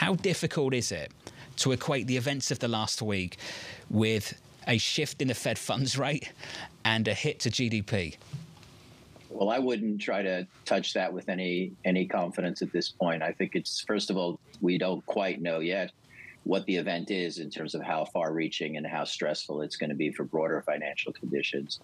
How difficult is it to equate the events of the last week with a shift in the Fed funds rate and a hit to GDP? Well, I wouldn't try to touch that with any confidence at this point. I think it's, first of all, we don't quite know yet what the event is in terms of how far-reaching and how stressful it's going to be for broader financial conditions.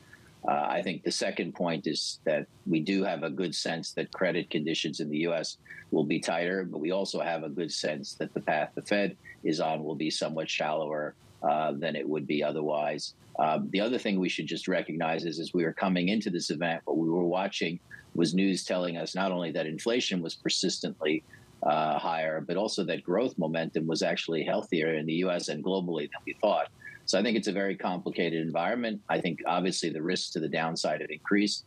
I think the second point is that we do have a good sense that credit conditions in the U.S. will be tighter, but we also have a good sense that the path the Fed is on will be somewhat shallower than it would be otherwise. The other thing we should just recognize is as we were coming into this event, what we were watching was news telling us not only that inflation was persistently higher, but also that growth momentum was actually healthier in the U.S. and globally than we thought. So I think it's a very complicated environment. I think obviously the risks to the downside have increased.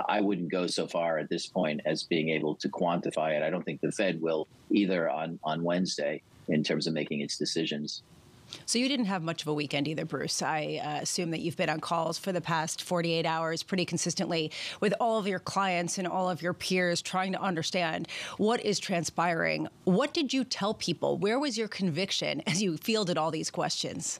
I wouldn't go so far at this point as being able to quantify it. I don't think the Fed will either on Wednesday in terms of making its decisions. So you didn't have much of a weekend either, Bruce. I assume that you've been on calls for the past 48 hours pretty consistently with all of your clients and all of your peers trying to understand what is transpiring. What did you tell people? Where was your conviction as you fielded all these questions?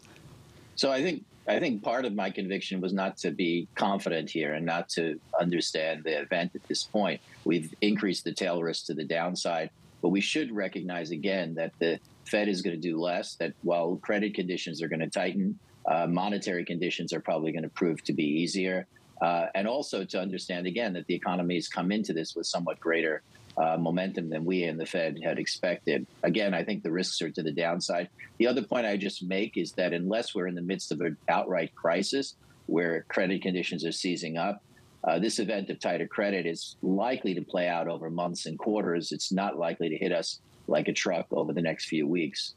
So I think part of my conviction was not to be confident here and not to understand the event at this point. We've increased the tail risk to the downside, but we should recognize again that the Fed is going to do less, that while credit conditions are going to tighten, monetary conditions are probably going to prove to be easier. And also to understand, again, that the economy has come into this with somewhat greater momentum than we and the Fed had expected. Again, I think the risks are to the downside. The other point I just make is that unless we're in the midst of an outright crisis where credit conditions are seizing up, this event of tighter credit is likely to play out over months and quarters. It's not likely to hit us like a truck over the next few weeks.